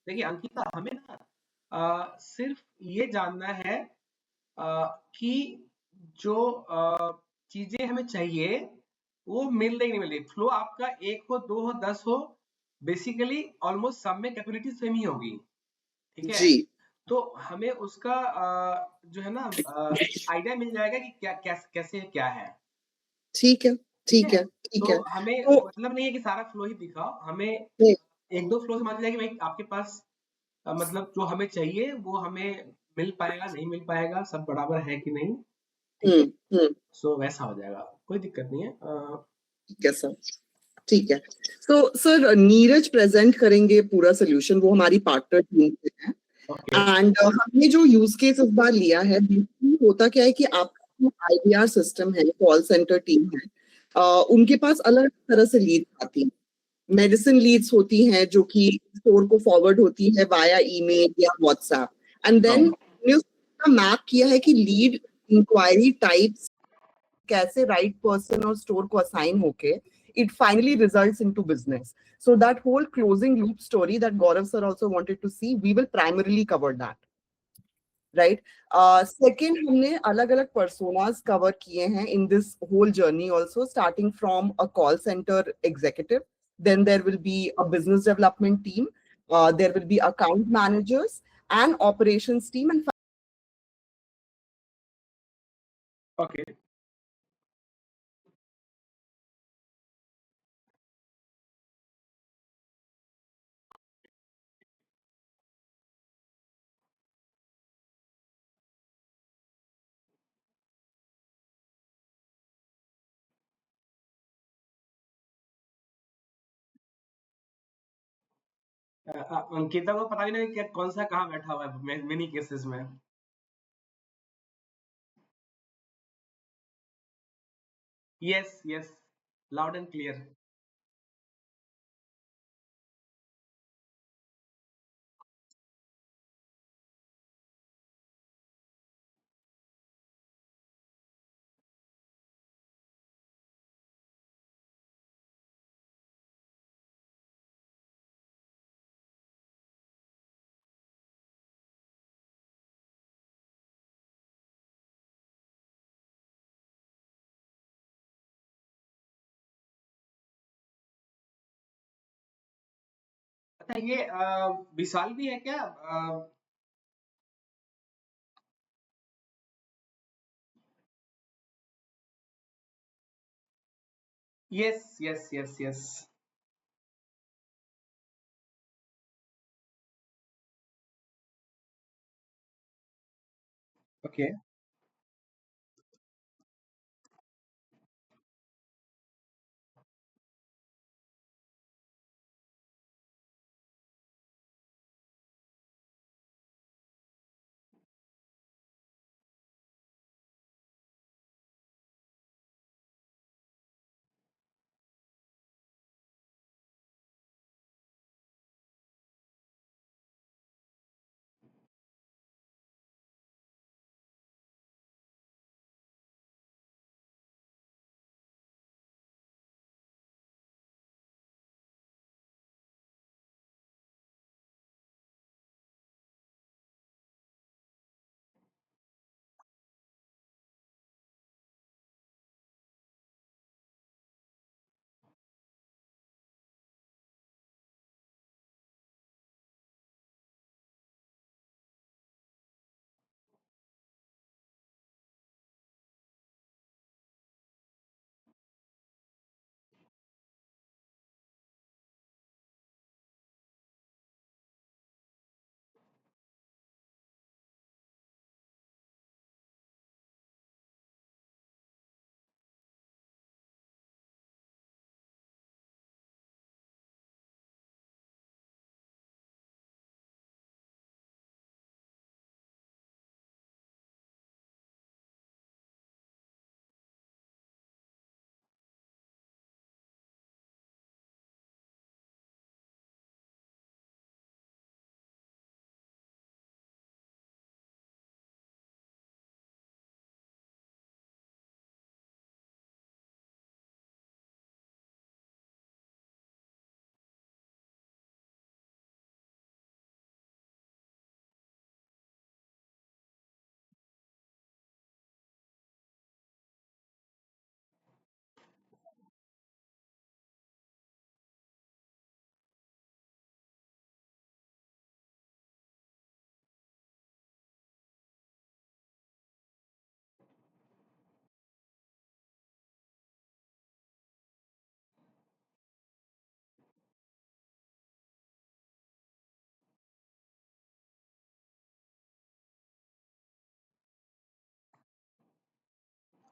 देखिए अंकिता, हमें ना सिर्फ ये जानना है कि जो चीजें हमें चाहिए वो मिल रही नहीं मिल रही। फ्लो आपका 1 हो, 2 हो, 10 हो, बेसिकली ऑलमोस्ट सब में कैपेबिलिटी सेम ही होगी, ठीक है? जी। तो हमें उसका जो है ना आइडिया मिल जाएगा कि क्या कैसे क्या है, ठीक है, ठीक ठीक है? है, ठीक है। तो हमें तो मतलब नहीं है कि सारा फ्लो ही दिखाओ, हमें नहीं, 1-2 फ्लो समझ लिया कि भाई आपके पास मतलब जो हमें चाहिए वो हमें मिल पाएगा, नहीं मिल पाएगा, सब बराबर है कि नहीं, ठीक हुँ, है? हुँ, सो वैसा हो जाएगा, कोई दिक्कत नहीं है। ठीक है सर, ठीक है। तो सर नीरज प्रेज़ेंट करेंगे पूरा सॉल्यूशन, वो हमारी पार्टनर टीम से हैं। ओके, एंड हमने जो यूज़ केस इस बार लिया है, बेसिकली होता क्या है कि आपका जो आईवीआर सिस्टम है, कॉल सेंटर टीम है, उनके पास अलग तरह से लीड्स आती हैं। मेडिसिन लीड्स होती हैं जो कि स्टोर को फॉरवर्ड होती है वाया ईमेल या व्हाट्सएप, एंड देन राइट, हमने उसका मैप किया है कि लीड इंक्वायरी टाइप्स कैसे राइट पर्सन और स्टोर को असाइन होके it finally results into business. So that whole closing loop story that Gaurav sir also wanted to see, we will primarily cover that. Right. Second हमने अलग अलग personas cover किए हैं in this whole journey also, starting from a call centre executive, then there will be a business development team, there will be account managers and operations team and okay. Ankita को पता भी नहीं कि कौन सा कहाँ बैठा हुआ है मेनी केसेस में। Yes, yes, loud and clear. अच्छा ये विशाल भी है क्या? Yes, yes, yes, yes. Okay.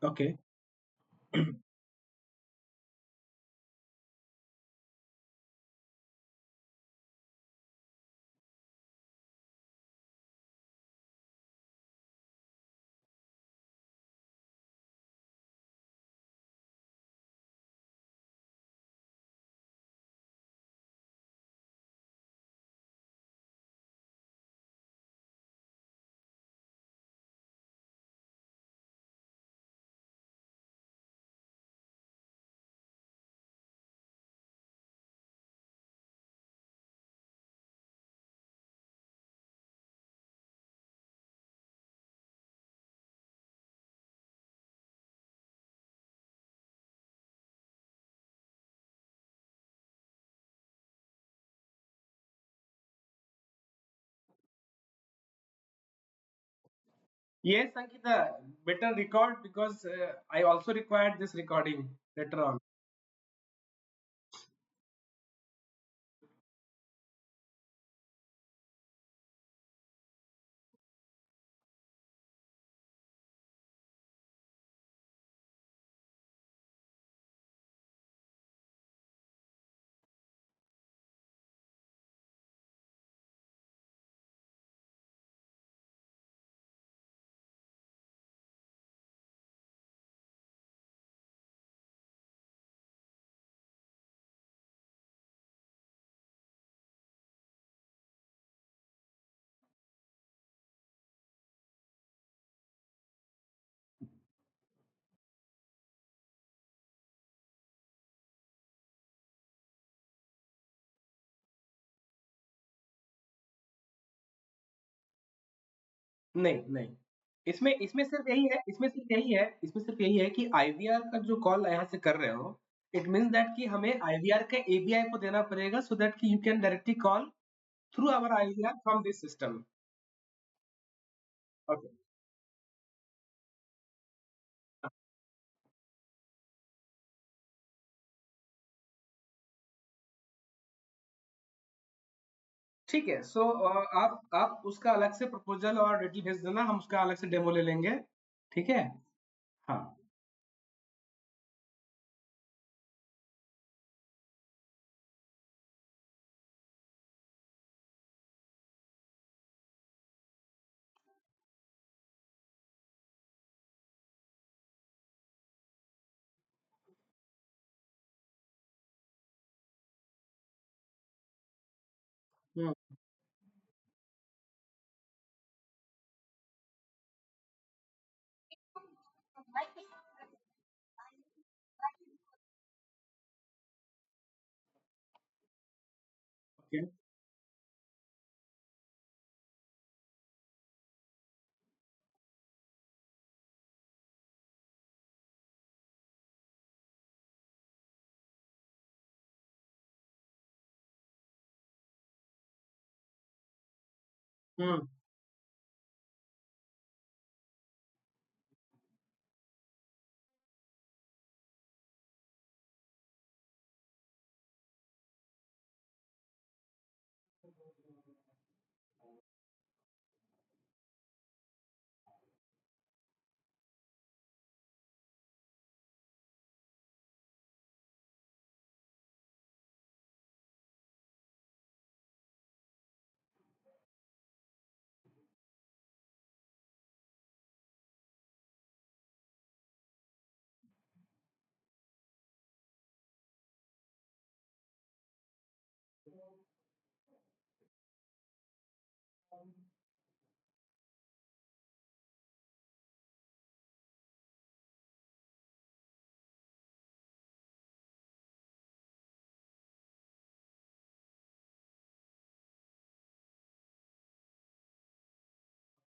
Okay. Yes, Ankita, better record because I also required this recording later on. नहीं नहीं, इसमें इसमें सिर्फ यही है, इसमें सिर्फ यही है कि आईवीआर का जो कॉल यहाँ से कर रहे हो, इट मीन्स दैट कि हमें आईवीआर के एबीआई को देना पड़ेगा सो दैट कि you can directly call through our IVR from this system. Okay, ठीक है। सो आप उसका अलग से प्रपोजल और डिटेल भेज देना, हम उसका अलग से डेमो ले लेंगे। ठीक है। हाँ। हम्म। ओके। हम्म।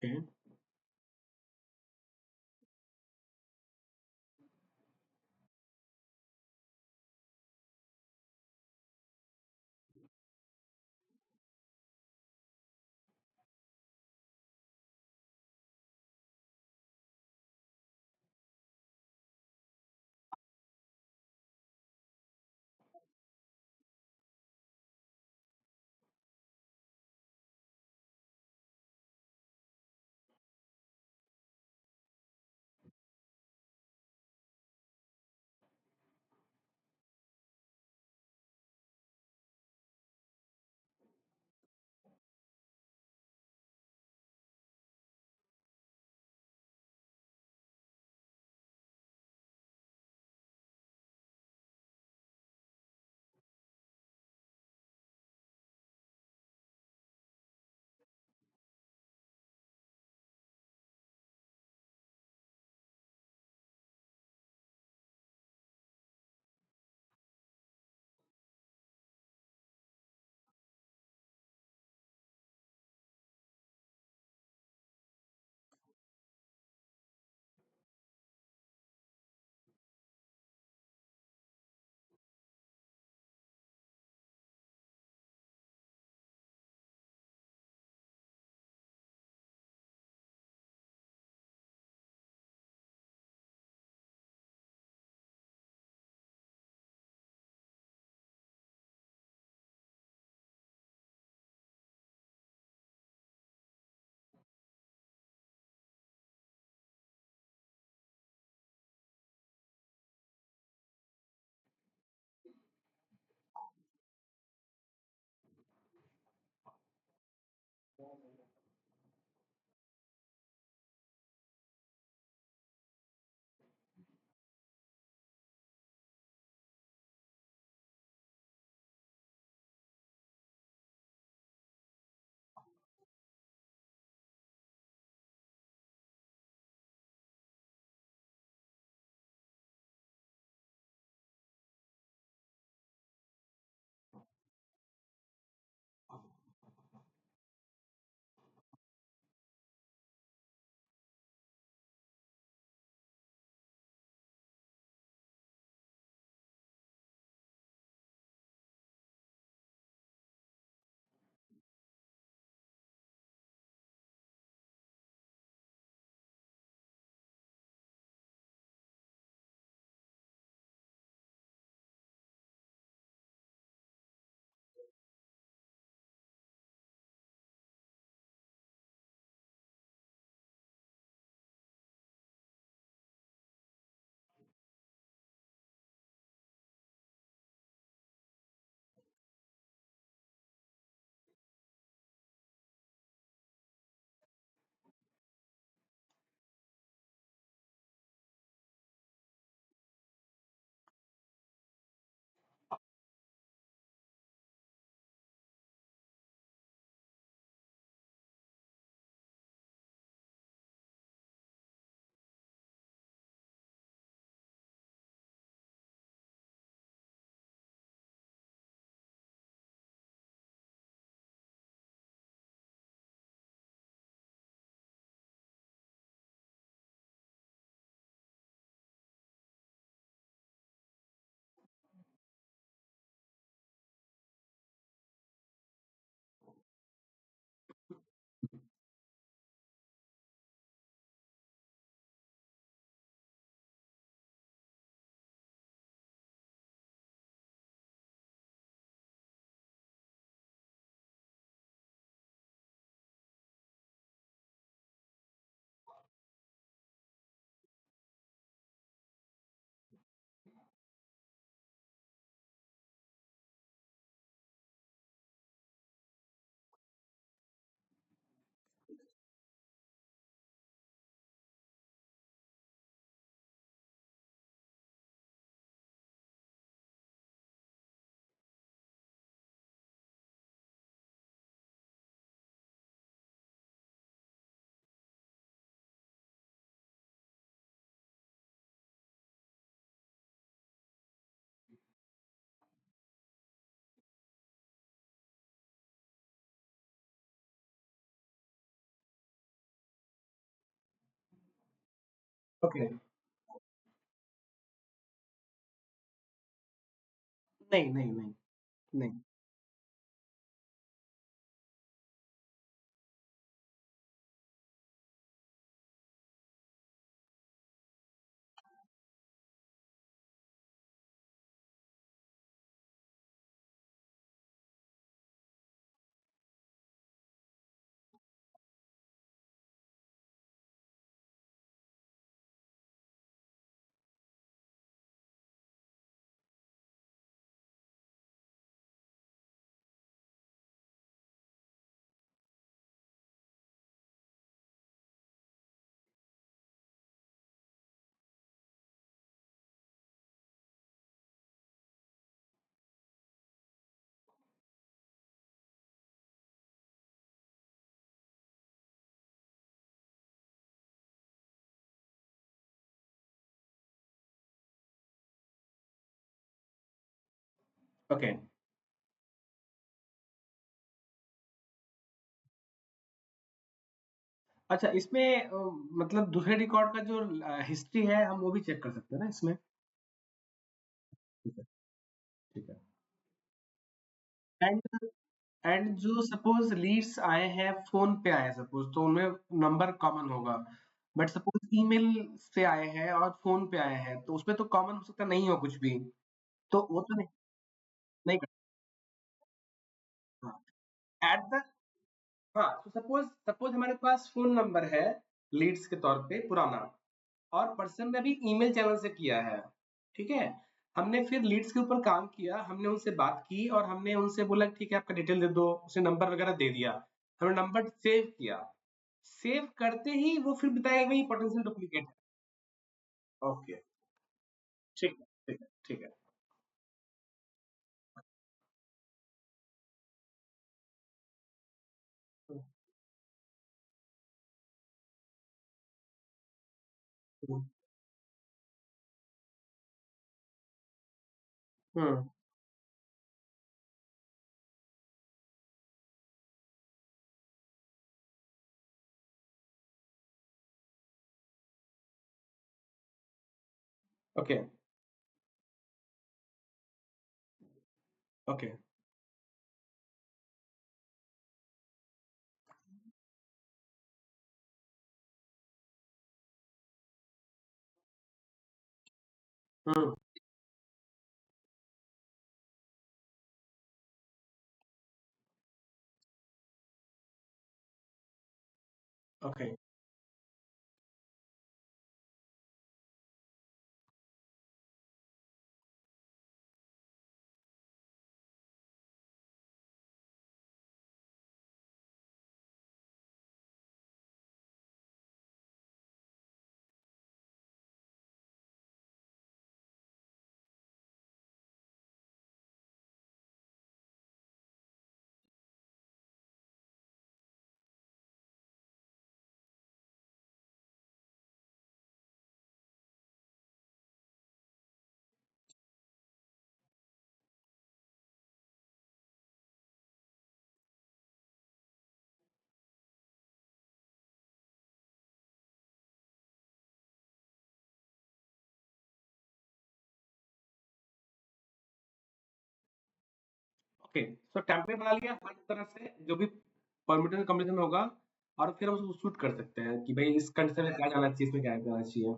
ओके। ओके। नहीं, नहीं, नहीं, नहीं। ओके। अच्छा, इसमें मतलब दूसरे रिकॉर्ड का जो हिस्ट्री है हम वो भी चेक कर सकते हैं ना इसमें? ठीक है, ठीक है। एंड एंड जो सपोज लीड्स आए हैं फोन पे आए हैं सपोज, तो उनमें नंबर कॉमन होगा। बट सपोज ईमेल से आए हैं और फोन पे आए हैं, तो उसमें तो कॉमन हो सकता नहीं हो कुछ भी। तो वो तो नहीं, नहीं कर। हाँ, एट द, हाँ, तो सपोज सपोज हमारे पास फोन नंबर है लीड्स के तौर पे पुराना, और पर्सन ने भी ईमेल चैनल से किया है। ठीक है, हमने फिर लीड्स के ऊपर काम किया, हमने उनसे बात की और हमने उनसे बोला ठीक है आपका डिटेल दे दो, उसे नंबर वगैरह दे दिया। हमने नंबर सेव किया, सेव करते ही वो फिर बताएगा कि पोटेंशियल डुप्लीकेट है। ओके, ठीक है, ठीक है, ठीक है। हम्म। ओके। ओके। हम्म। ओके। ओके, सो टेम्पलेट बना लिया हर तरफ से जो भी परमिटेड कंडीशन होगा, और फिर हम उसको शूट कर सकते हैं कि भाई इस कंडीशन में क्या जाना चाहिए, इसमें क्या जाना चाहिए।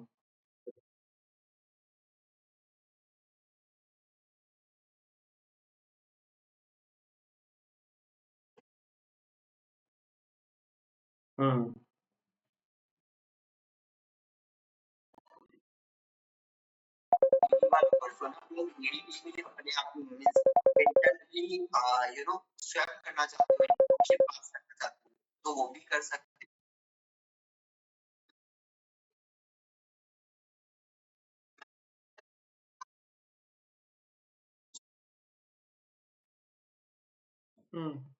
हम्म। वाले पर्सन अपनी मेरी पिछली अपने आप में इंटरनली स्वैप करना चाहते हो, इनके पास रखना चाहते हो, तो वो भी कर सकते हैं।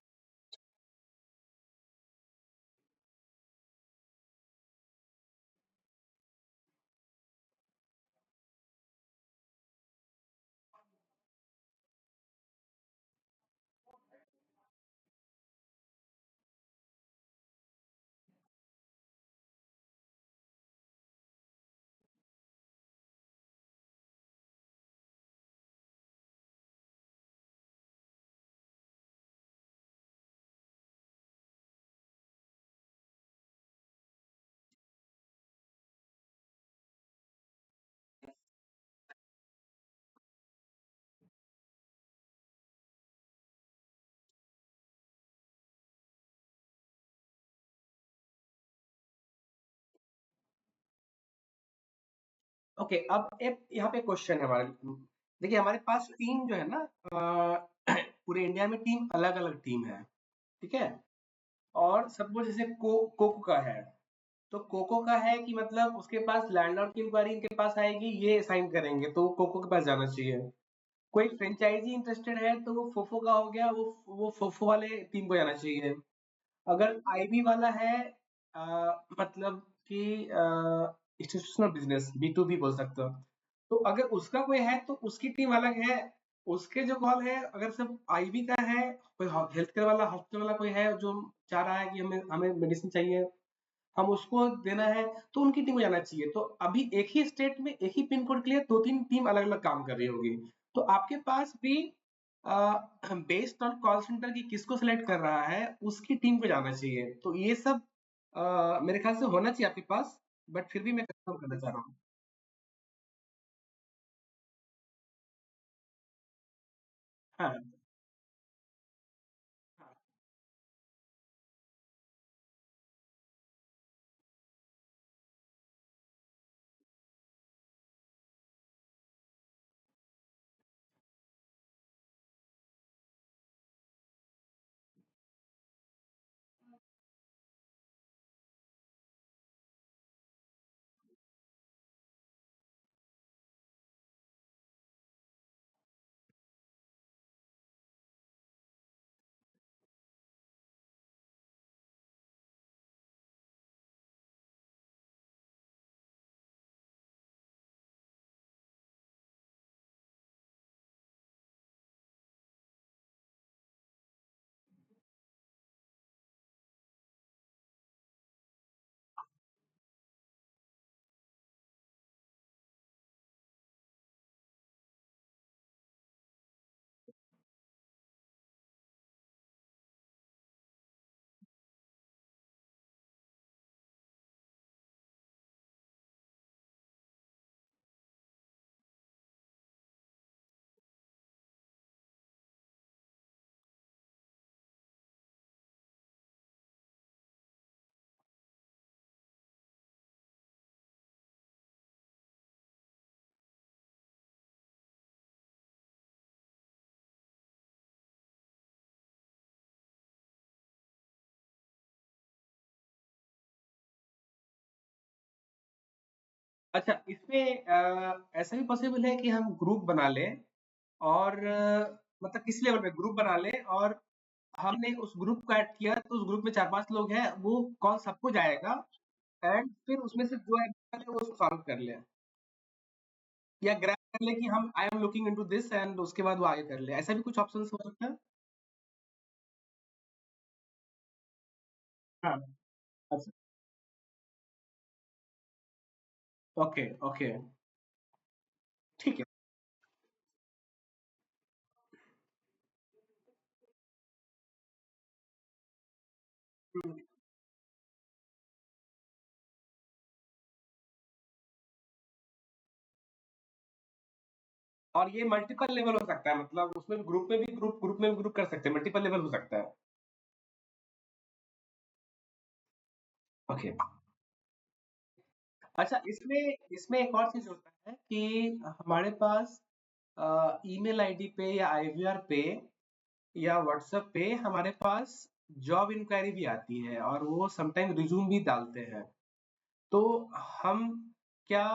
ओके, अब एक यहाँ पे क्वेश्चन है हमारे। देखिए हमारे पास टीम जो है ना, पूरे इंडिया में टीम अलग अलग टीम है, ठीक है। और सपोज जैसे कोको का है, तो कोको का है कि मतलब उसके पास लैंडलॉर्ड की इंक्वायरी इनके पास आएगी, ये साइन करेंगे तो कोको के पास जाना चाहिए। कोई फ्रेंचाइजी इंटरेस्टेड है तो वो फोफो का हो गया, वो फोफो वाले टीम को जाना चाहिए। अगर आईबी वाला है, मतलब कि institutional business, B to B बोल सकते हो, तो अगर उसका कोई है तो उसकी टीम अलग है। उसके जो कॉल है, अगर सब आईबी का है, कोई हेल्थ केयर वाला, हॉस्पिटल वाला कोई है जो चाह रहा है कि हमें हमें मेडिसिन चाहिए, हम उसको देना है, तो उनकी टीम को जाना चाहिए। तो अभी एक ही स्टेट में एक ही पिन कोड के लिए दो तीन टीम अलग अलग काम कर रही होगी। तो आपके पास भी बेस्ड ऑन कॉल सेंटर की किसको सिलेक्ट कर रहा है, उसकी टीम पे जाना चाहिए। तो ये सब मेरे ख्याल से होना चाहिए आपके पास, बट फिर भी मैं कंफर्म करना चाह रहा हूँ। हाँ, हाँ। अच्छा, इसमें ऐसा भी पॉसिबल है कि हम ग्रुप बना लें, और मतलब किस लेवल पे ग्रुप बना लें, और हमने उस ग्रुप को ऐड किया तो उस ग्रुप में 4-5 लोग हैं, वो कॉल सबको जाएगा, एंड फिर उसमें से जो ऐड है वो सॉल्व कर ले, या ग्रैब कर ले कि हम I am looking into this, and उसके बाद वो आगे कर ले। ऐसा भी कुछ ऑप्शंस हो सकता है? हाँ, अच्छा, ओके, ओके, ठीक है। हुँ, और ये मल्टीपल लेवल हो सकता है, मतलब उसमें भी ग्रुप में भी ग्रुप में भी ग्रुप कर सकते हैं, मल्टीपल लेवल हो सकता है। ओके। अच्छा, इसमें इसमें एक और चीज़ होता है कि हमारे पास ईमेल आईडी पे या आईवीआर पे या व्हाट्सएप पे हमारे पास जॉब इंक्वायरी भी आती है, और वो समटाइम रिज्यूम भी डालते हैं। तो हम क्या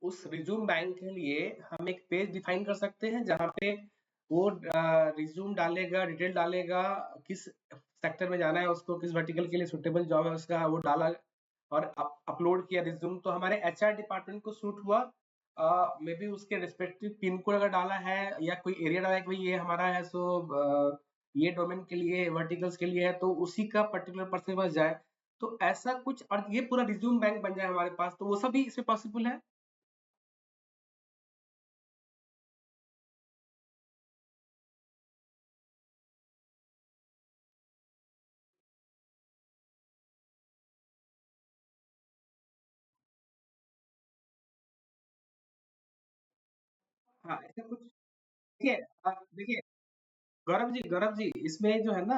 उस रिज्यूम बैंक के लिए हम एक पेज डिफाइन कर सकते हैं जहाँ पे वो रिज्यूम डालेगा, डिटेल डालेगा, किस सेक्टर में जाना है उसको, किस वर्टिकल के लिए सुटेबल जॉब है उसका, वो डाला और अपलोड किया रिज्यूम, तो हमारे एचआर डिपार्टमेंट को सूट हुआ। मे बी उसके रिस्पेक्टिव पिन कोड अगर डाला है या कोई एरिया डाला है कि भाई ये हमारा है, सो ये डोमेन के लिए, वर्टिकल्स के लिए है, तो उसी का पर्टिकुलर पर्सन के पास जाए। तो ऐसा कुछ, और ये पूरा रिज्यूम बैंक बन जाए हमारे पास, तो वो सब भी इसमें पॉसिबल है? हाँ, ऐसा कुछ। देखिए, देखिए गौरव जी, इसमें जो है ना,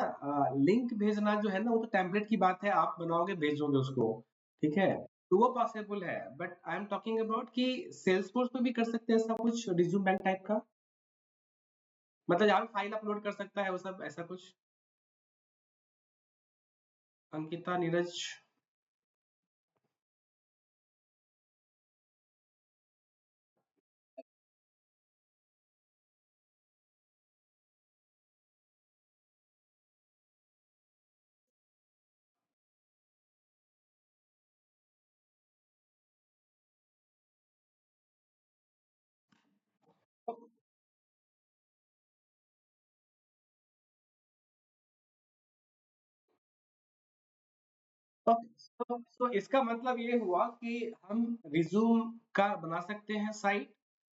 लिंक भेजना जो है ना, वो तो टेम्पलेट की बात है, आप बनाओगे भेजोगे उसको, ठीक है। तो वो पॉसिबल है, but I am talking about कि सेल्सफोर्स में भी कर सकते हैं ऐसा कुछ रिज्यूम बैंक टाइप का, मतलब जहाँ पे फाइल अपलोड कर सकता है वो सब, ऐसा कुछ। अंकिता, नीरज। तो इसका मतलब ये हुआ कि हम रिज्यूम का बना सकते हैं साइट,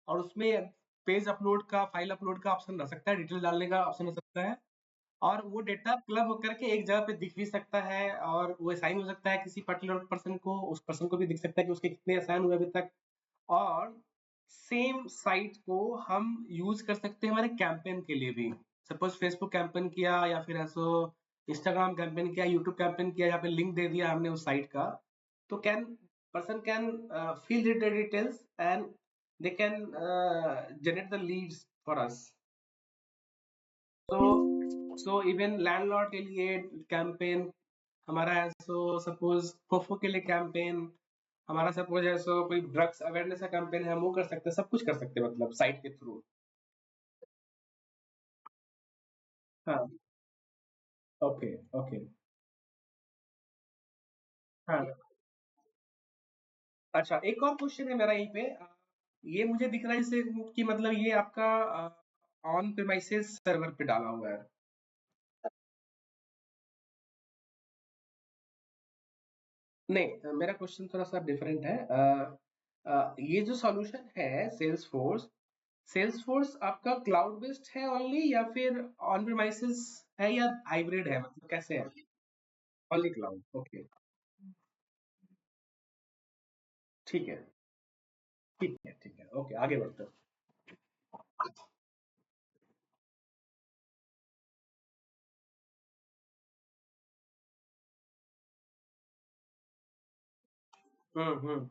और उसमें पेज अपलोड का, फाइल अपलोड का ऑप्शन रह सकता है, डिटेल डालने का ऑप्शन हो सकता है, और वो डेटा क्लब होकर के एक जगह पे दिख भी सकता है, और वो असाइन हो सकता है किसी पर्टिकुलर पर्सन को, उस पर्सन को भी दिख सकता है कि उसके कितने असाइन हुए अभी तक। और सेम साइट को हम यूज कर सकते हैं हमारे कैंपेन के लिए भी। सपोज फेसबुक कैंपेन किया, या फिर ऐसो इंस्टाग्राम कैंपेन किया, यूट्यूब कैंपेन किया, यहाँ पे लिंक दे दिया हमने उस साइट का, तो can person can fill the details and they can generate the leads for us. So even landlord के लिए कैंपेन हमारा है, सो सपोज फोफो के लिए कैंपेन हमारा, सपोज है सो कोई ड्रग्स अवेयरनेस का कैंपेन है, हम वो कर सकते हैं, सब कुछ कर सकते हैं मतलब साइट के थ्रू। हाँ। ओके। ओके। हाँ। अच्छा, एक और क्वेश्चन है मेरा यहीं पे, ये मुझे दिख रहा है जैसे कि मतलब ये आपका ऑन प्रेमाइसेस सर्वर पे डाला हुआ है। नहीं, मेरा क्वेश्चन थोड़ा सा डिफरेंट है। ये जो सॉल्यूशन है सेल्स फोर्स, सेल्स फोर्स आपका क्लाउड बेस्ड है ओनली, या फिर ऑन प्रीमाइसेस है, या हाइब्रिड है, मतलब कैसे है? Only cloud, okay. ठीक है। ठीक है। ठीक है, ओके, आगे बढ़ते हैं। हम्म।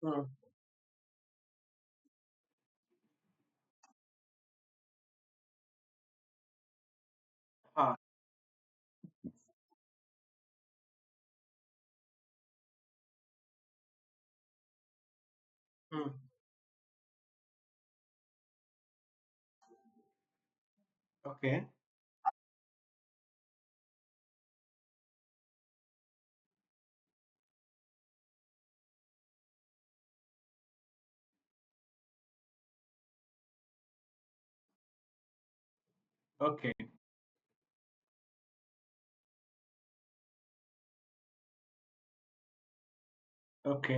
हम्म। हाँ। हम्म। ओके। ओके। ओके।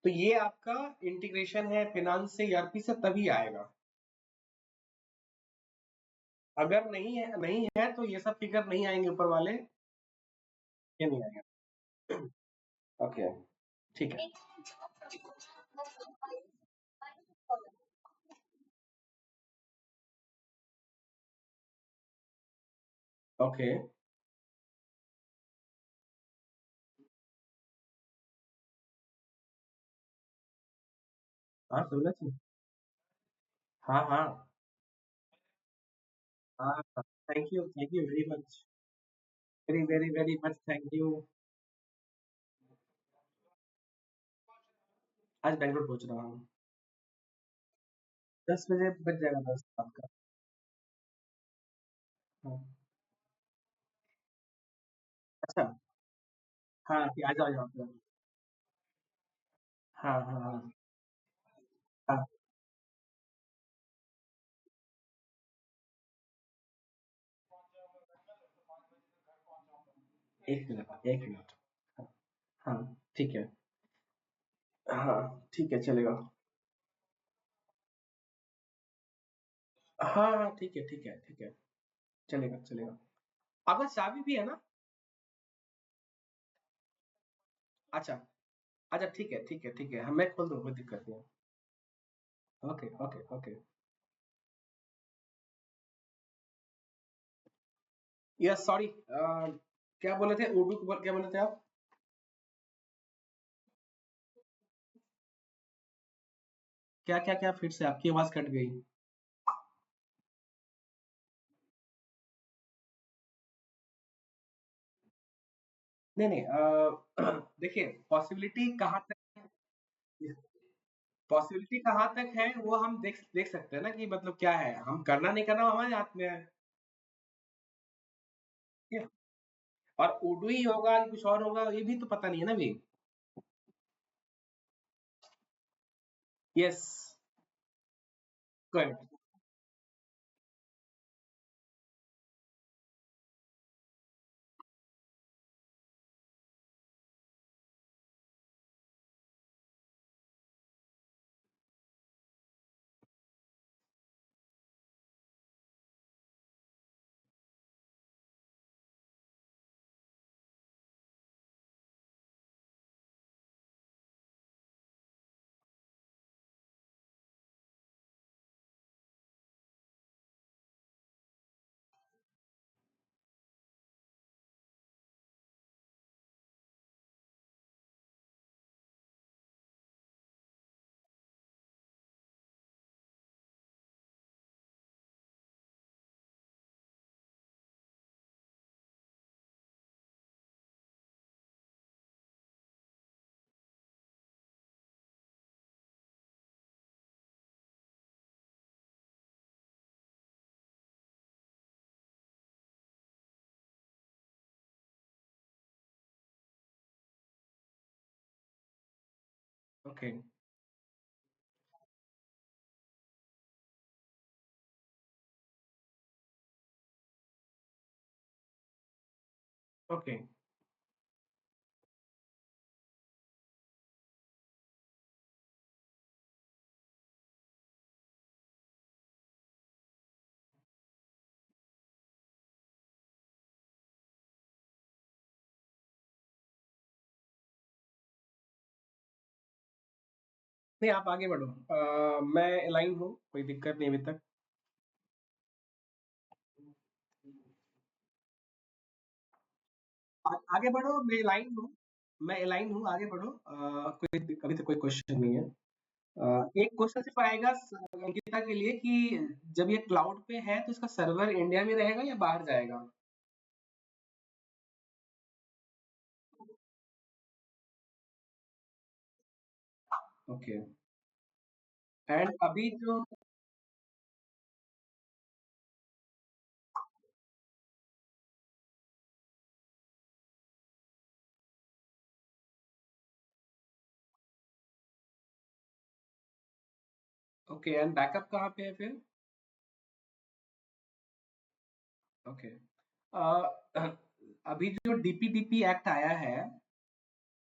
तो ये आपका इंटीग्रेशन है फिनांस से, ईआरपी से, तभी आएगा। अगर नहीं है तो ये सब फिगर नहीं आएंगे ऊपर वाले, ये नहीं आएगा। ओके। ठीक है। ओके। हाँ, समझ छी। हाँ, हाँ। हाँ, thank you very much. Very very very much, thank you. आज बैंगलोर पहुंच रहा हूँ। 10 बजे बच जाएगा, 10 आपका। हाँ। अच्छा। हाँ, कि आ जाओ यहाँ पे। हाँ, हाँ, हाँ। हाँ। एक मिनट, एक मिनट। हाँ, हाँ, ठीक है। हाँ, ठीक है, चलेगा। हाँ, हाँ, ठीक है, ठीक है, ठीक है। चलेगा, चलेगा। आपका चाबी भी है ना? अच्छा, अच्छा, ठीक है, ठीक है, ठीक है। हाँ, मैं खोल दूँ, कोई दिक्कत नहीं है। Okay, okay, okay. Yes, sorry. क्या बोले थे? उर्दू के ऊपर क्या बोले थे आप? क्या, क्या, क्या? फिर से आपकी आवाज़ कट गई। नहीं, नहीं, देखिए, पॉसिबिलिटी कहाँ तक है, वो हम देख देख सकते हैं ना, कि मतलब क्या है, हम करना नहीं करना वो हमारे हाथ में है। ठीक है? और उर्दू ही होगा कि कुछ और होगा, ये भी तो पता नहीं है ना अभी। Yes, correct. ओके, ओके, नहीं, आप आगे बढ़ो। मैं अलाइन हूँ, कोई दिक्कत नहीं अभी तक। आगे बढ़ो, मैं अलाइन हूँ। मैं अलाइन हूँ, आगे बढ़ो। कोई अभी तक कोई क्वेश्चन नहीं है। एक क्वेश्चन सिर्फ आएगा अंकिता के लिए, कि जब ये क्लाउड पे है तो इसका सर्वर इंडिया में रहेगा या बाहर जाएगा? ओके। एंड अभी जो ओके, एंड बैकअप कहाँ पे है फिर? ओके। अभी जो डीपीडीपी एक्ट आया है,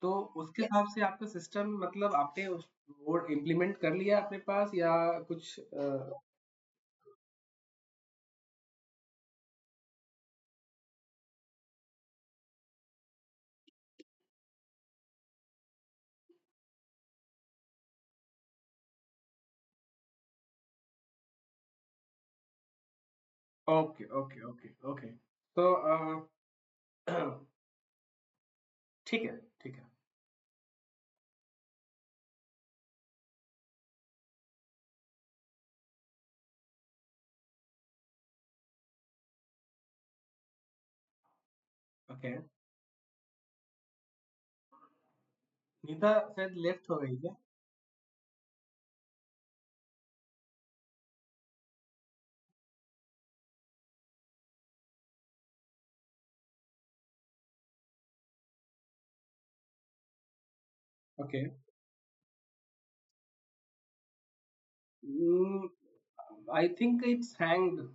तो उसके हिसाब से आपका सिस्टम, मतलब आपने वो इम्प्लीमेंट कर लिया अपने पास, या कुछ ओके, ओके, ओके, ओके। तो ठीक है, ठीक है। ओके। नीता शायद लेफ्ट हो गई क्या? Okay. I think it's hanged.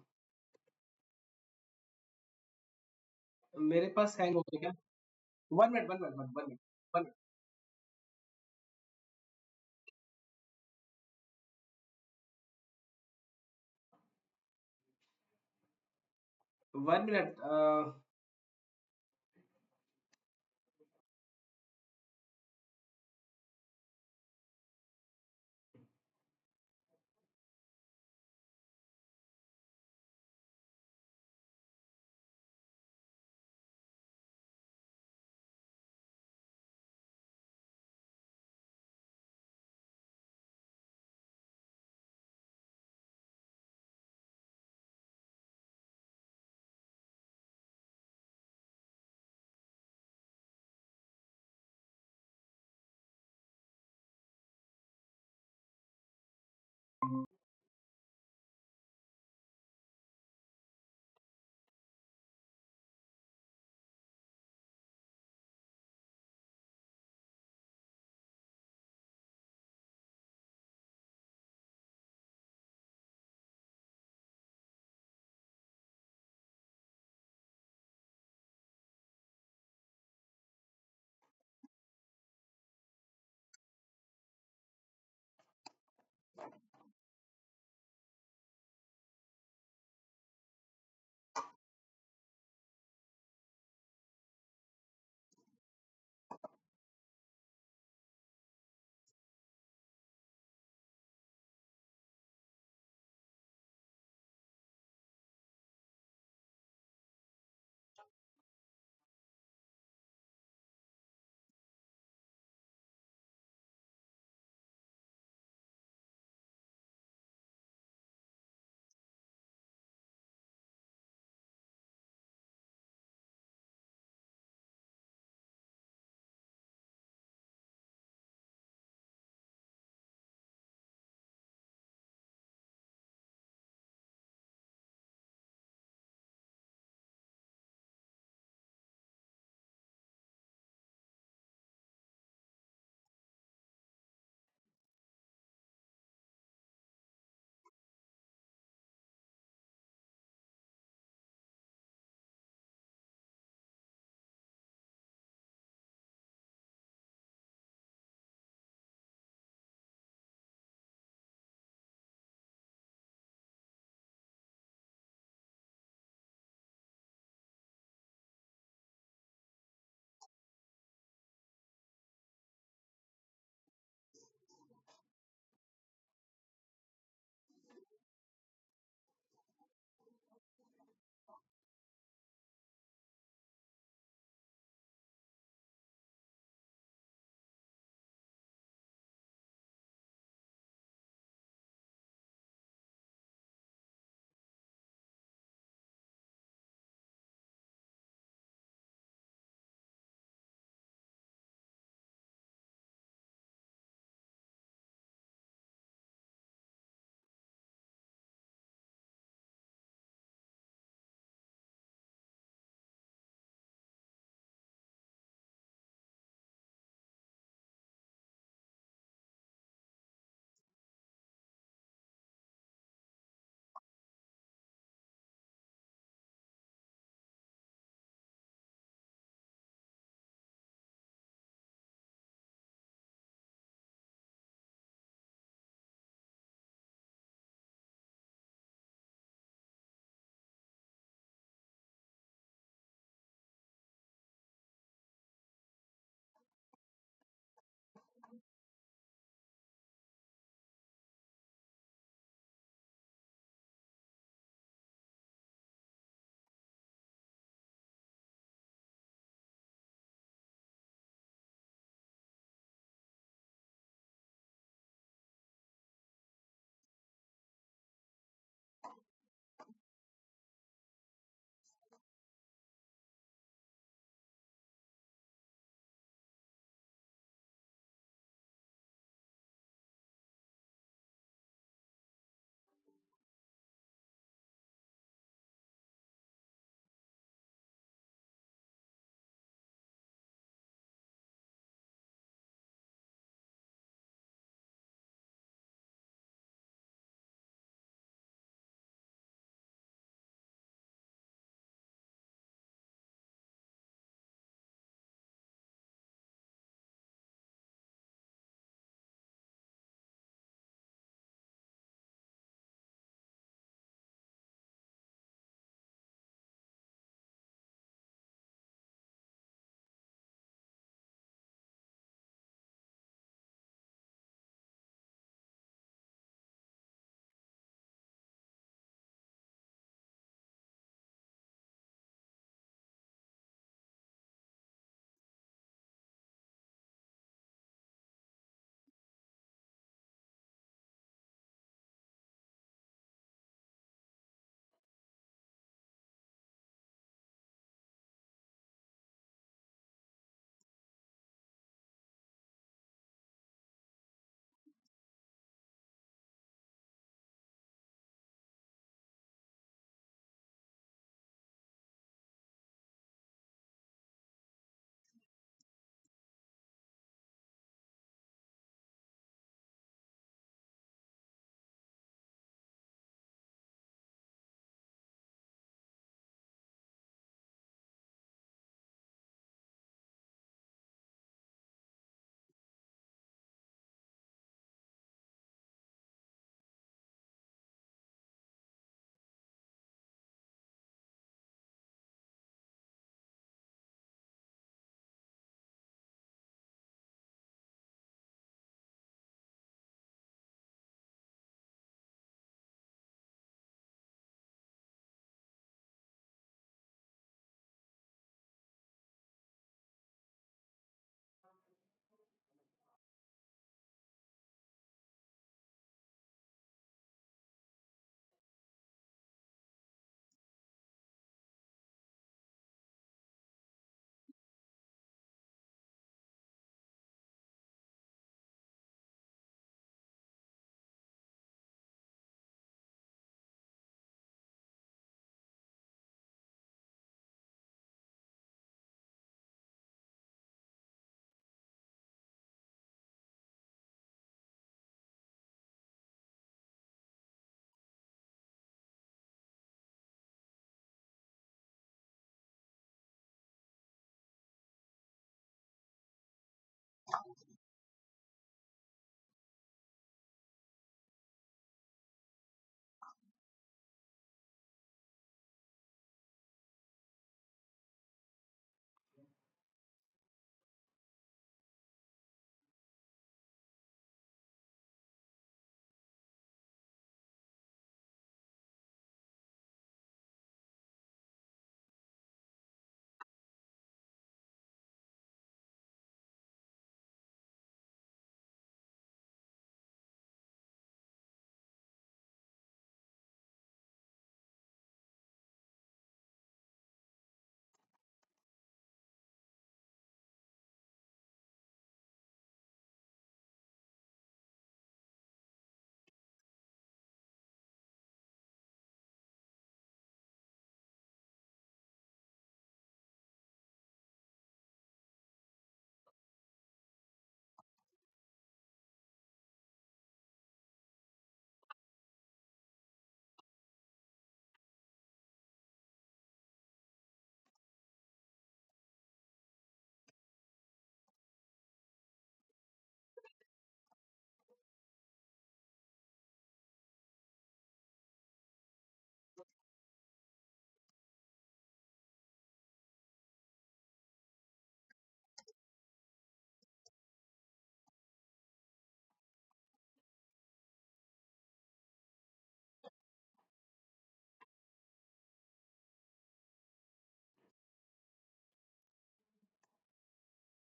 मेरे पास हैंग हो गया क्या? 1 minute, 1 minute, 1 minute, 1 minute. 1 minute.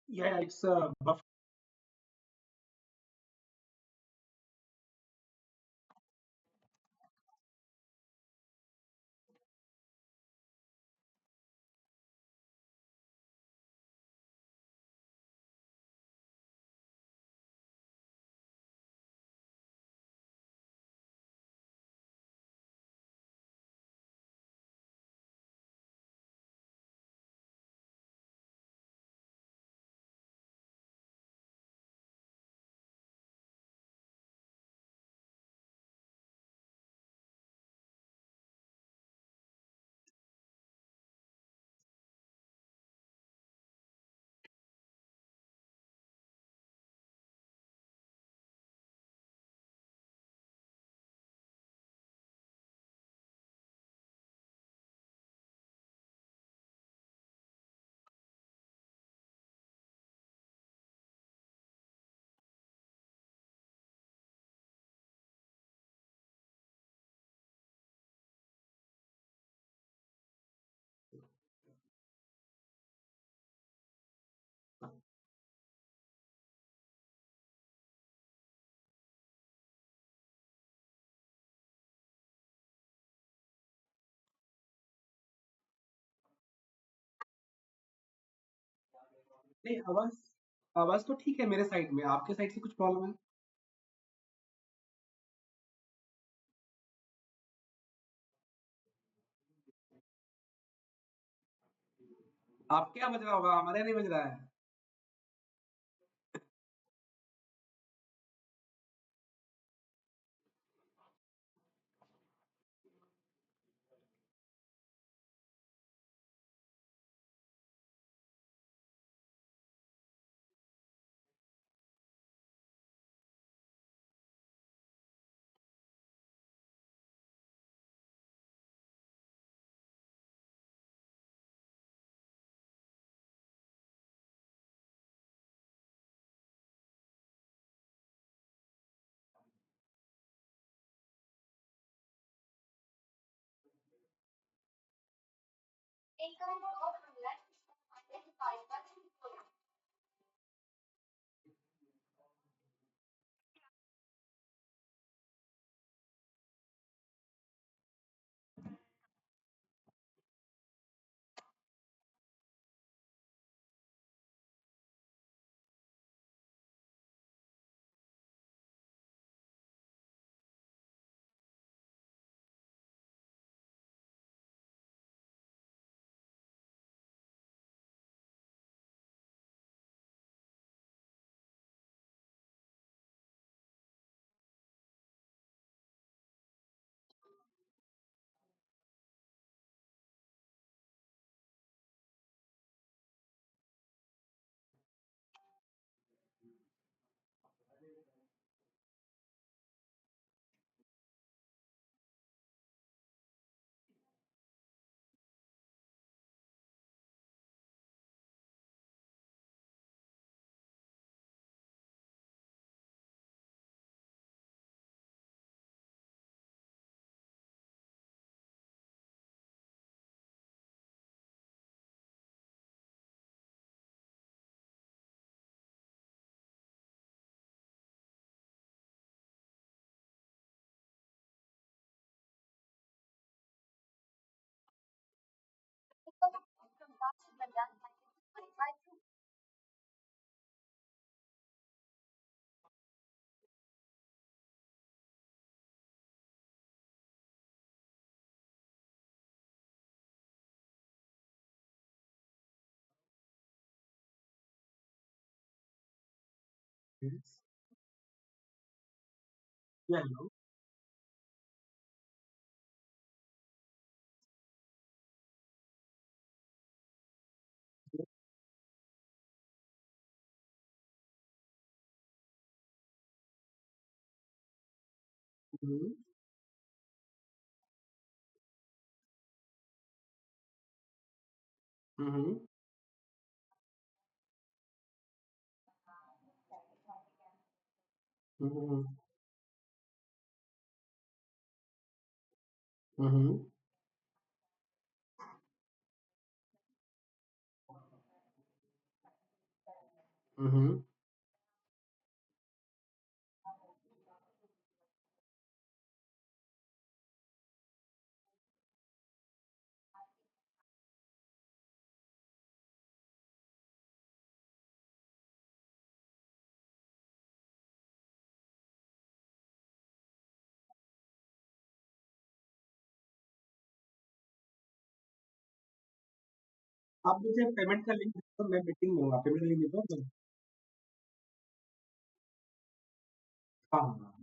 Yeah, it's buff. नहीं, आवाज आवाज तो ठीक है मेरे साइड में, आपके साइड से कुछ प्रॉब्लम है? आपके यहाँ बज रहा होगा, हमारे यहाँ नहीं बज रहा है। Yes. Yeah, hello. Mhm. Mhm. Mhm. Mhm. हम्म। आप मुझे पेमेंट का लिंक दो, मैं मीटिंग में हूँ, आप पेमेंट का लिंक दे दो। हाँ हाँ हाँ।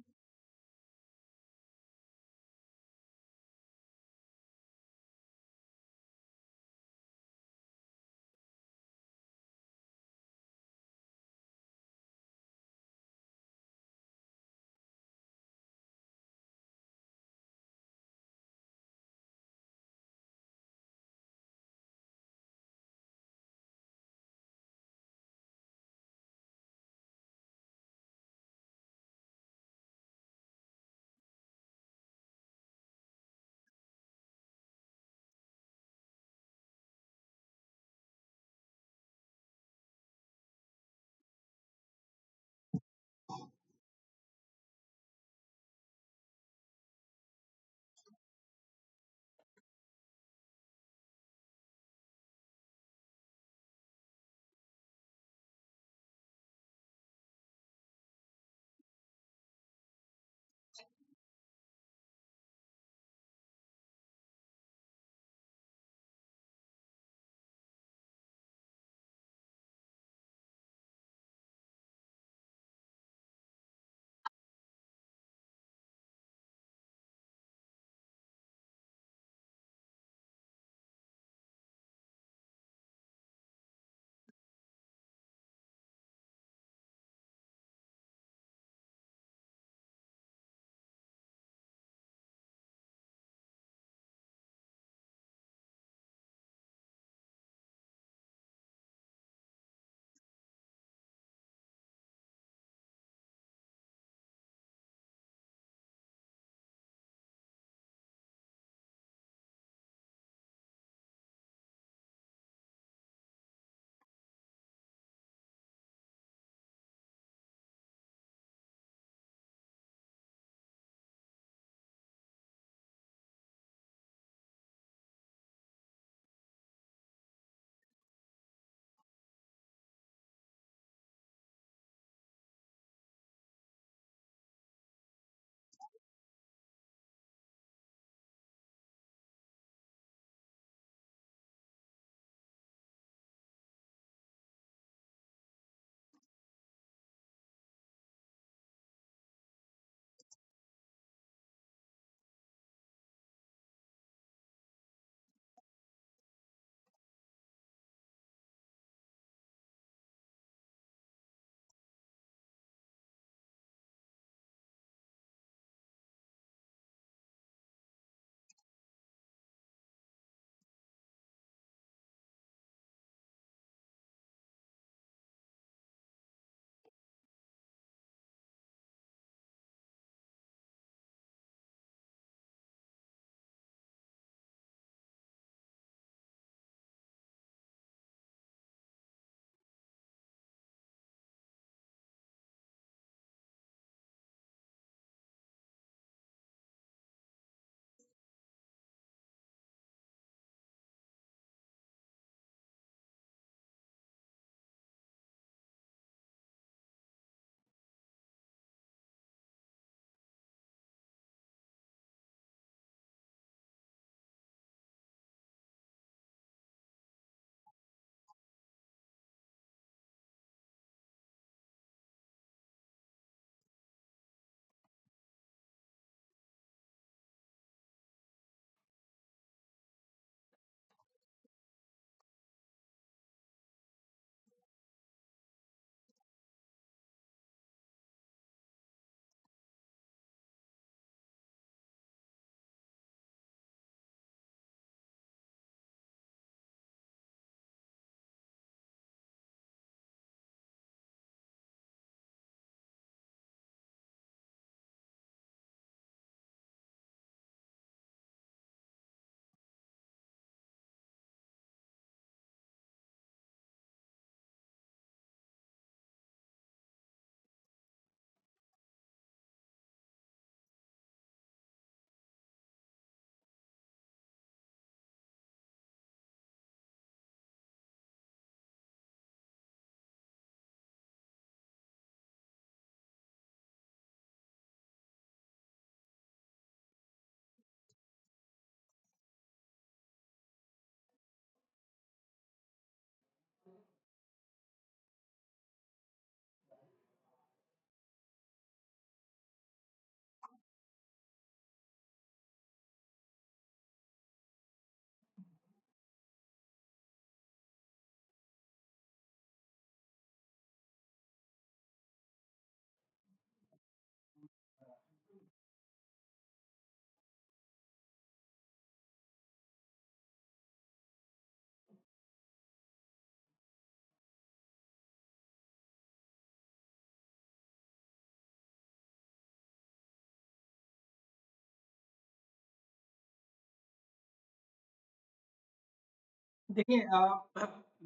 देखिए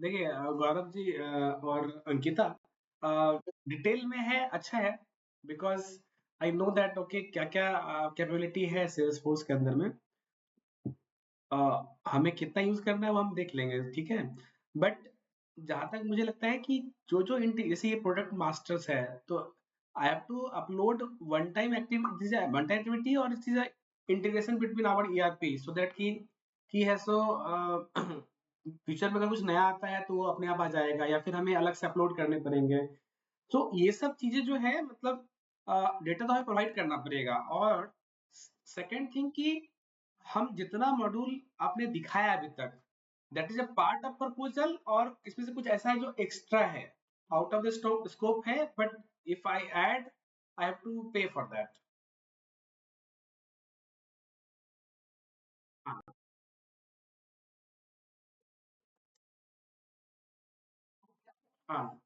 देखिए गौरव जी और अंकिता डिटेल में है, अच्छा है, because I know that okay क्या क्या कैपेबिलिटी है सेल्स फोर्स के अंदर में। अ, हमें कितना यूज करना है वो हम देख लेंगे, ठीक है। बट जहां तक मुझे लगता है कि जो जो जैसे ये प्रोडक्ट मास्टर्स है, तो I have to upload one time activity, one time activity, और it is integration between our ERP, so that की है सो फ्यूचर में अगर कुछ नया आता है तो वो अपने आप आ जाएगा, या फिर हमें अलग से अपलोड करने पड़ेंगे। तो ये सब चीजें जो है मतलब डेटा तो हमें प्रोवाइड करना पड़ेगा। और सेकेंड थिंग कि हम जितना मॉड्यूल आपने दिखाया अभी तक, that is a part of proposal, और इसमें से कुछ ऐसा है जो एक्स्ट्रा है, आउट ऑफ द स्कोप है, but if I add I have to pay for that. हाँ। हाँ।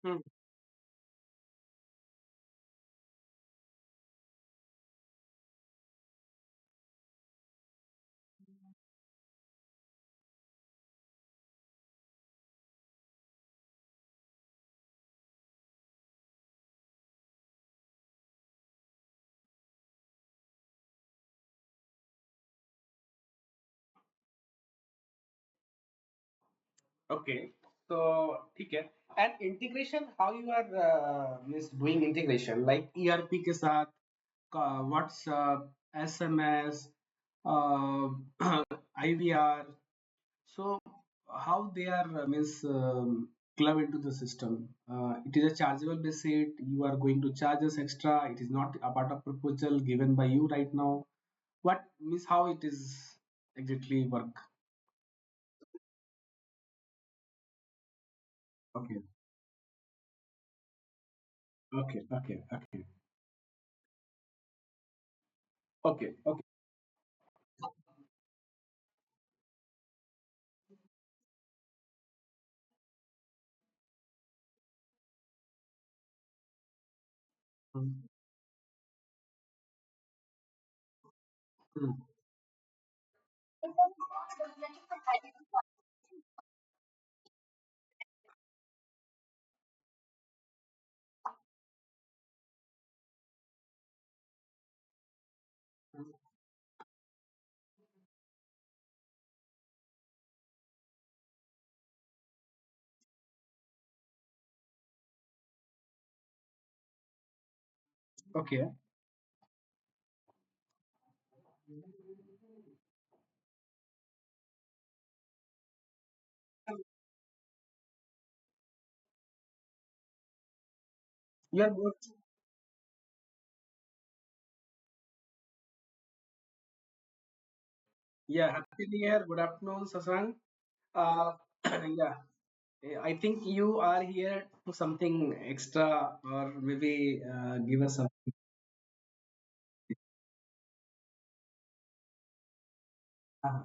हम्म। ओके, तो ठीक है। And integration, how you are means doing integration like ERP के साथ, WhatsApp, SMS, IVR. So how they are means club into the system? It is a chargeable visit. You are going to charge us extra. It is not a part of proposal given by you right now. What means how it is exactly work? Okay, okay, okay, okay, okay, okay. Hmm. Hmm. Okay. You are good. Yeah. Happy New Year. Good afternoon, Sasang. Uh, yeah. I think you are here to something extra, or maybe give us some. Uh,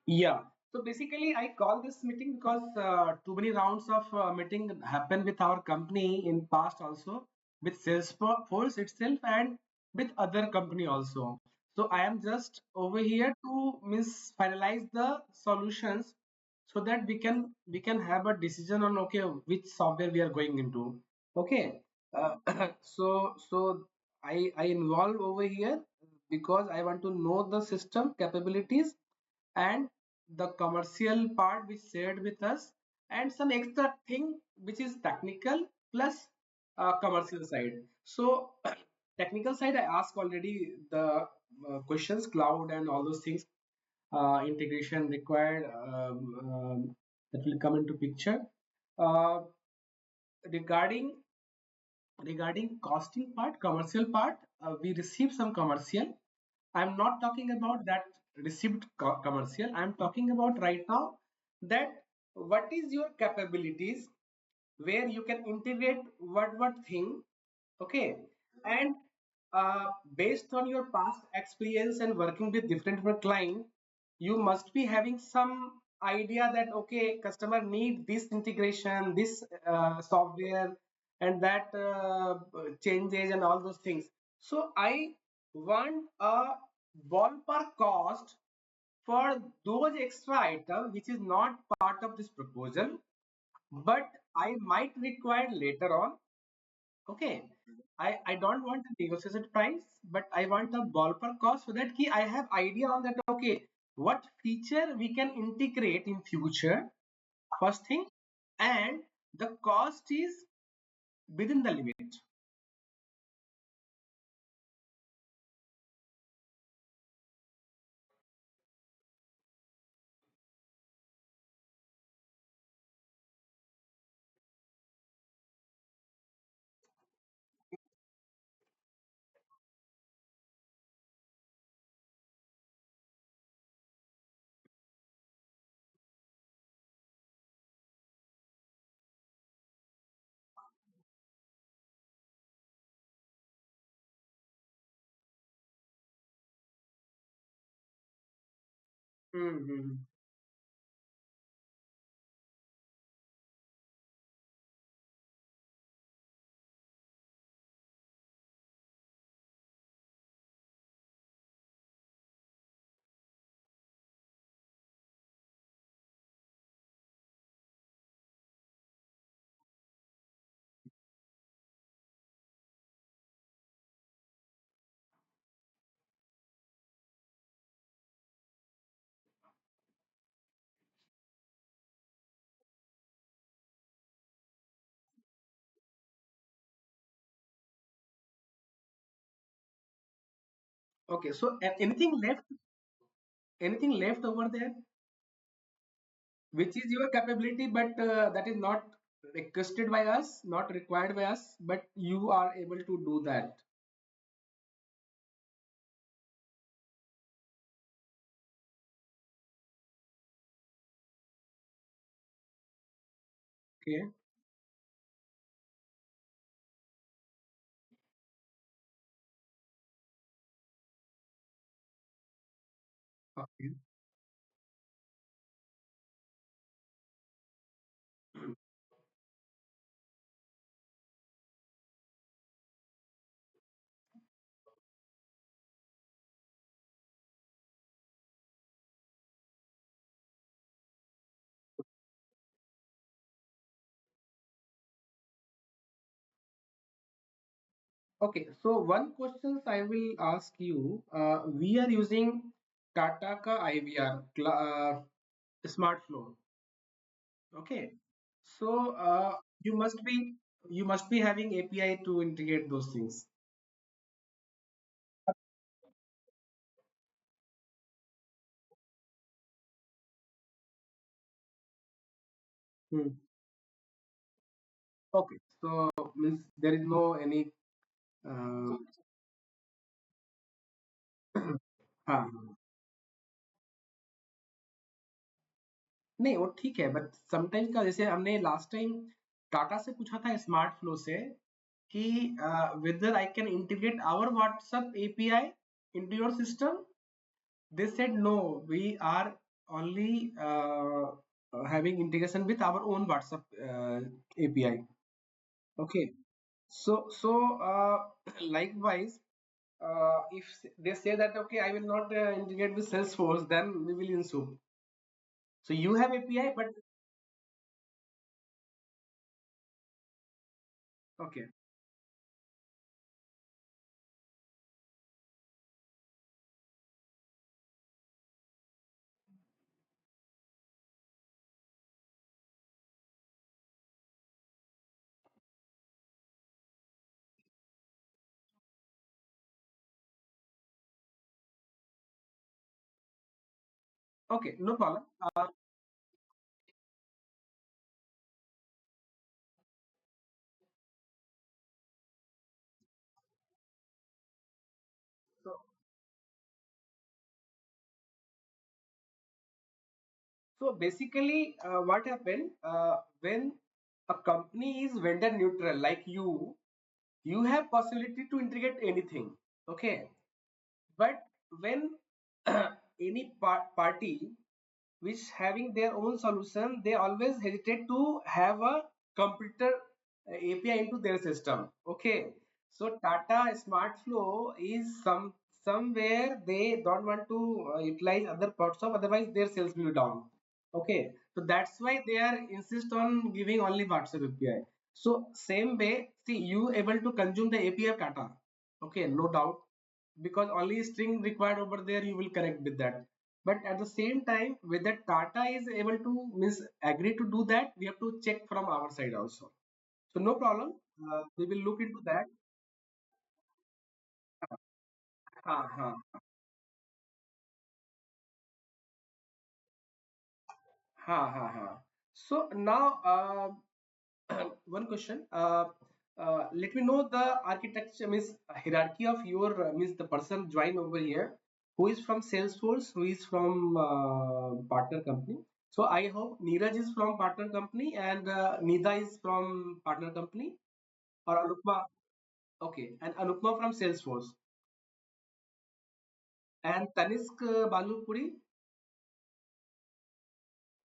Yeah. So basically, I call this meeting because too many rounds of meeting happened with our company in past also, with Salesforce itself and with other company also. So I am just over here to miss finalize the solutions, so that we can have a decision on okay which software we are going into. Okay. Uh, so I involve over here because I want to know the system capabilities and the commercial part which shared with us, and some extra thing which is technical plus commercial side. So technical side I asked already the questions, cloud and all those things, integration required, that will come into picture. uh, regarding regarding costing part, commercial part, we receive some commercial. I'm not talking about that received commercial. I'm talking about right now that what is your capabilities, where you can integrate what thing, okay, and based on your past experience and working with different client, you must be having some idea that okay, customer need this integration, this software, and that changes and all those things. So I want a ballpark cost for those extra items which is not part of this proposal, but I might require later on. Okay. I don't want a negotiated price, but I want a ballpark cost so that I have idea on that. Okay, what feature we can integrate in future, first thing, and the cost is within the limit. Mm-hmm. Okay, so anything left over there, which is your capability, but that is not requested by us, not required by us, but you are able to do that. Okay. Okay. Okay, so one question I will ask you. We are using Tata ka IVR, Smart Flow. Okay, so you must be having API to integrate those things. Hmm. Okay, so means there is no any. Uh, हाँ नहीं वो ठीक है, but sometimes का जैसे हमने last time Tata से पूछा था स्मार्ट फ्लो से कि whether I can integrate our WhatsApp API into your system. They said no, we are only having integration with our own WhatsApp API. Okay, so likewise, if they say that okay, I will not integrate with Salesforce, then we will ensue. So you have API, but okay, okay, no problem. So So basically, what happened when a company is vendor neutral, like you have possibility to integrate anything. Okay, but when any party which having their own solution, they always hesitate to have a computer API into their system. Okay, so Tata Smart Flow is somewhere they don't want to utilize other parts of, otherwise their sales will be down. Okay, so that's why they are insist on giving only WhatsApp API. So same way, see, you able to consume the API of Tata. Okay, no doubt, because only string required over there, you will connect with that. But at the same time, whether Tata is able to agree to do that, we have to check from our side also. So no problem, we will look into that. Ha, ha, ha, ha, ha. So now, one question, let me know the architecture, means hierarchy of your means the person join over here, who is from Salesforce, who is from partner company. So I hope Neeraj is from partner company and Nida is from partner company, or Anupma. Okay, and Anupma from Salesforce, and Tanisk Balupuri,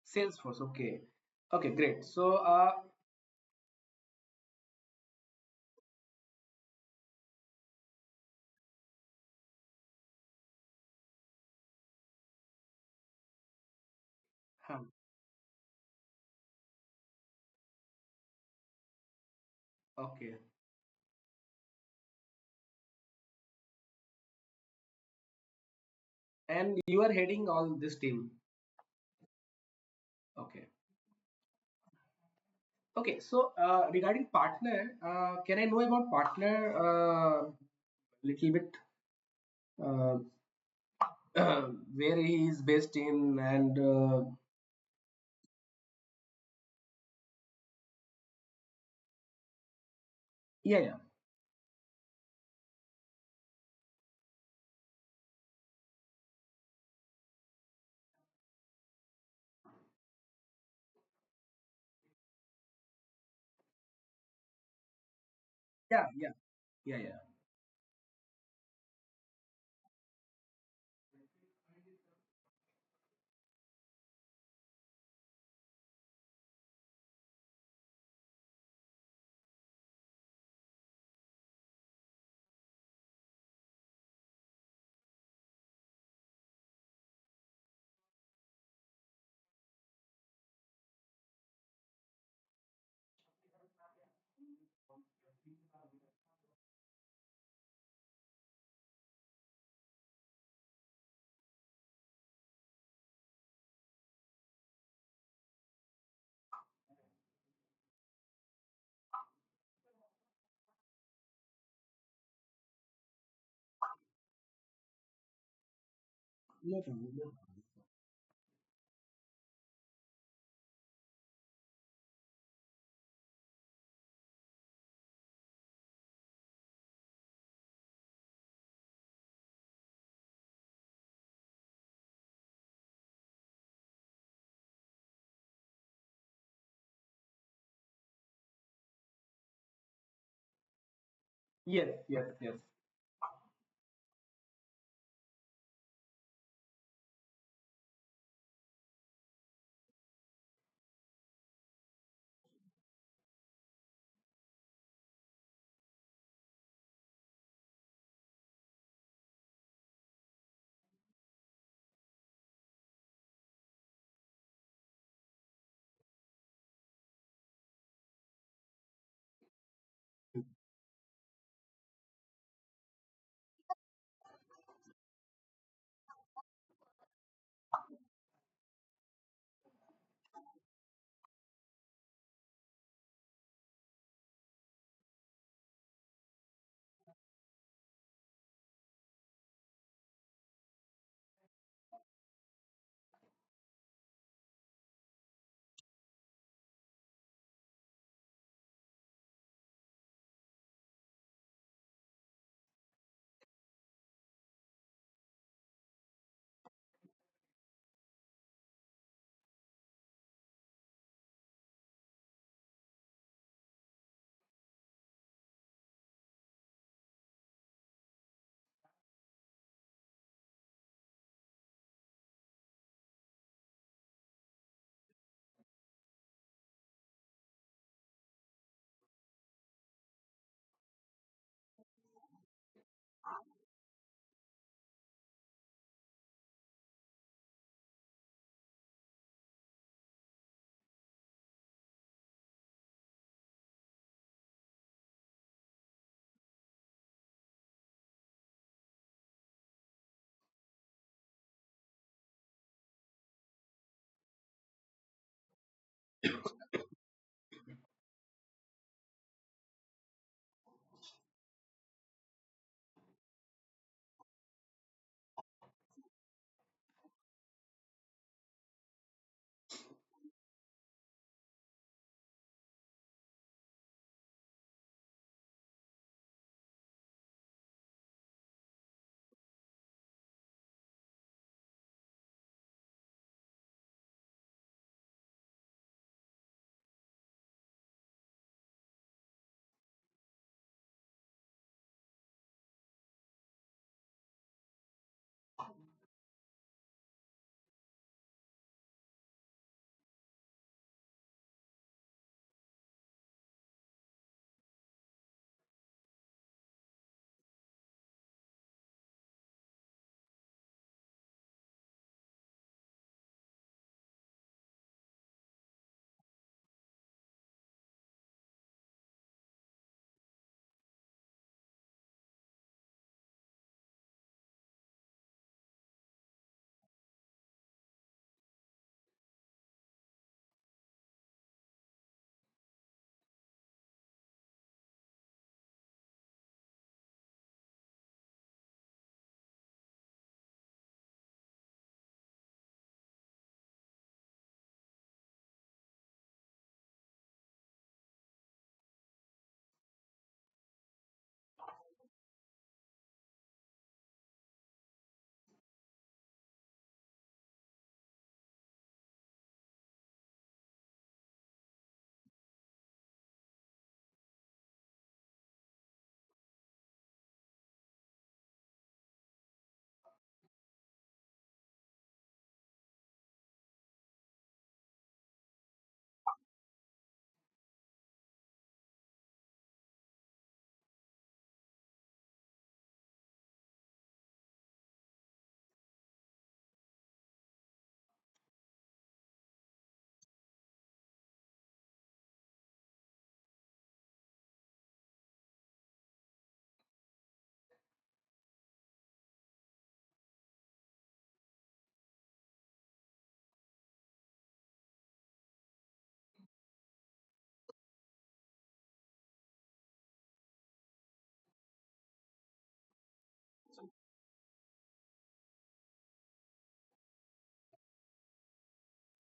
Salesforce. Okay, okay, great. So huh, okay, and you are heading all this team. Okay. Okay, so regarding partner, can I know about partner little bit, uh, where he is based in, and yeah, yeah, yeah, yeah, yeah, yeah. No problem, no problem. Yes, yes, yes.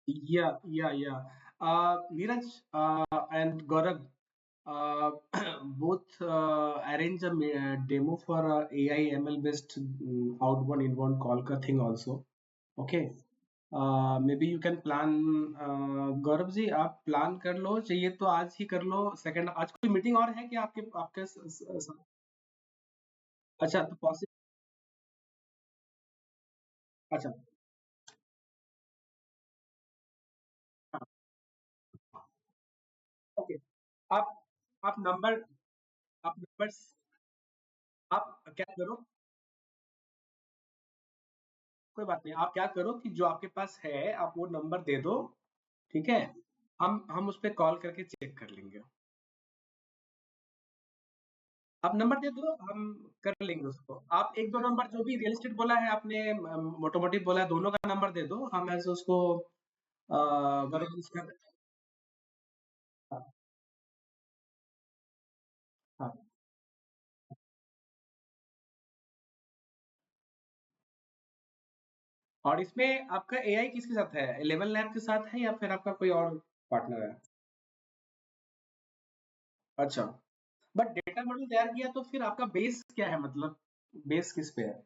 Yeah. Neeraj and Gaurav, both arrange a demo for AI ML based outbound inbound call का thing also. Okay. Maybe you can plan. Gaurav ji आप plan कर लो, चाहिए तो आज ही कर लो second. आज कोई meeting और है क्या आपके आपके अच्छा तो पॉसिबल। अच्छा। हाँ। ओके। आप आप नंबर आप नंबर आप क्या करो, कोई बात नहीं, आप क्या करो कि जो आपके पास है आप वो नंबर दे दो, ठीक है। हम उस पे कॉल करके चेक कर लेंगे। आप नंबर दे दो, हम कर लेंगे उसको। आप एक दो नंबर जो भी रियल एस्टेट बोला है आपने, मोटोमोटिव बोला है, दोनों का नंबर दे दो, हम ऐसे उसको वर्क कर। हाँ। हाँ। और इसमें आपका एआई किसके साथ है, 11 लैब के साथ है या फिर आपका कोई और पार्टनर है? अच्छा। बट डेटा मॉडल तैयार किया तो फिर आपका बेस क्या है, मतलब बेस किस पे है?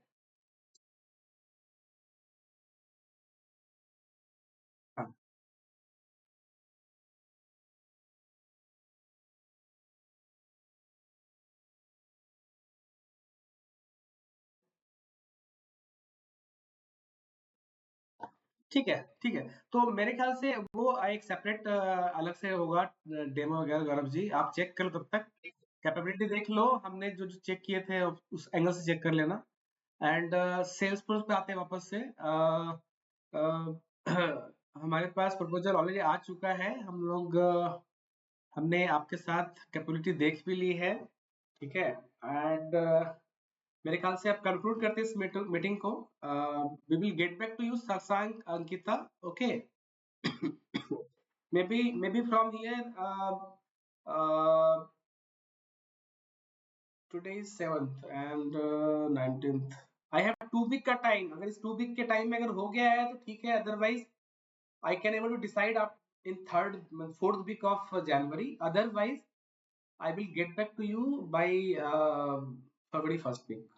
हाँ। ठीक है, ठीक है। तो मेरे ख्याल से वो एक सेपरेट अलग से होगा डेमो वगैरह। गौरव जी आप चेक करो तब तक, कैपेबिलिटी देख लो, हमने जो जो चेक किए थे उस एंगल से चेक कर लेना। एंड सेल्स प्रोस पे आते हैं वापस से। हमारे पास प्रपोजल ऑलरेडी आ चुका है, हम लोग हमने आपके साथ कैपेबिलिटी देख भी ली है, ठीक है। एंड मेरे ख्याल से आप कंक्लूड करते हैं इस मीटिंग को। We will get back to you Shashank, Ankita. Okay. maybe from here. Uh, Today is 7th and 19th. I have 2 week का time. अगर इस 2 week के time में अगर हो गया है तो ठीक है. Otherwise, I can able to decide up in fourth week of January. Otherwise, I will get back to you by February first week.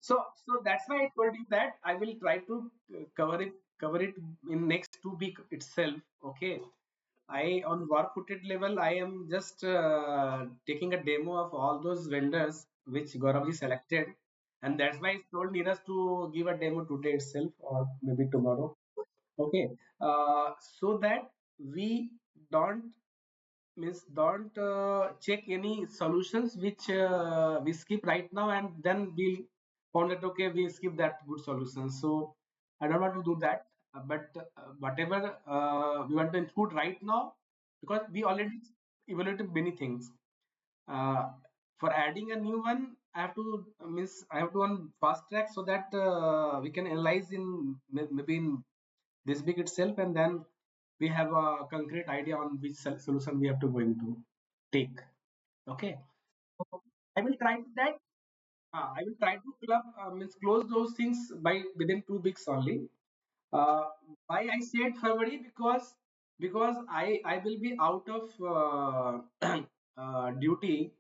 So that's why I told you that I will try to cover it in next 2 week itself. Okay. I on work footed level, I am just taking a demo of all those vendors which Gauravji selected, and that's why I told Neeraj to give a demo today itself or maybe tomorrow. Okay, so that we don't don't check any solutions which we skip right now, and then we found that okay, we skip that good solution. So I don't want to do that, but whatever we want to include right now, because we already evaluated many things. uh, for adding a new one, I have to on fast track so that we can analyze in maybe in this big itself, and then we have a concrete idea on which solution we have to going to take. Okay, so I will try that. I will try to close those things by within 2 weeks only. uh, why I said February? Because I will be out of duty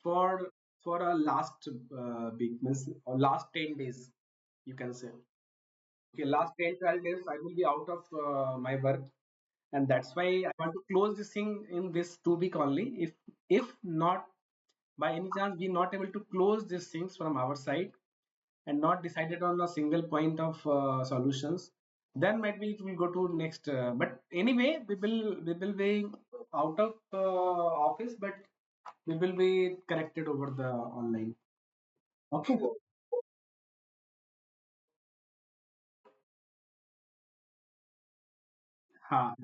for a last week, means or last 10 days, you can say. Okay, last 10 12 days I will be out of my work, and that's why I want to close this thing in this 2 week only. If not by any chance we not able to close these things from our side and not decided on a single point of solutions, then might be it will go to next. But anyway, we will be out of office, but we will be connected over the online. Okay. हाँ.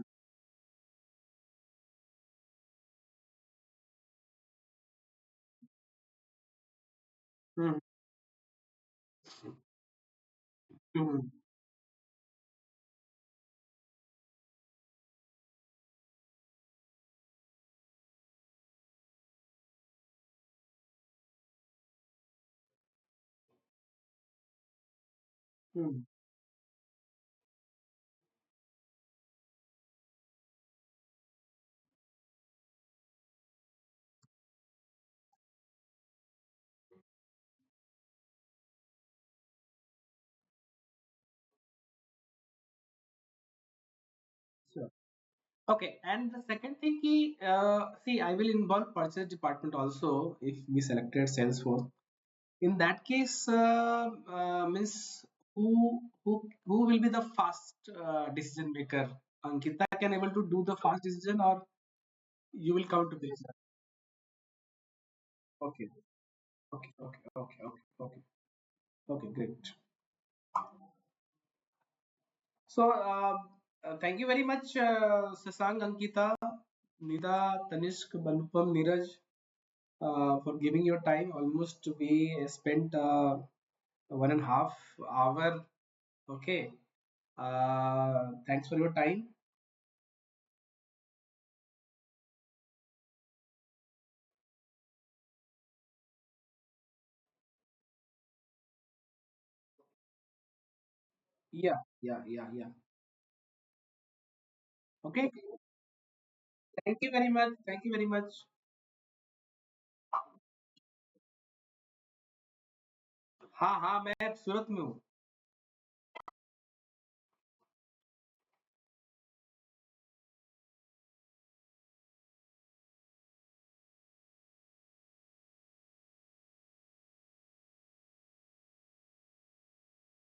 हम्म. हम्म. हम्म. Sure. Okay, and the second thing ki, see, I will involve purchase department also if we selected Salesforce. In that case, means who will be the fast decision maker? Ankita can able to do the fast decision, or you will come to this? Okay, okay, okay, okay, okay, okay, okay, great. So, thank you very much, Sasank, Ankita, Nida, Tanishk, Banupam, Neeraj, for giving your time. Almost we spent 1.5 hour. Okay. Thanks for your time. Yeah, yeah, yeah, yeah. Okay. Thank you very much. Thank you very much. हाँ हाँ, मैं सूरत में हूँ.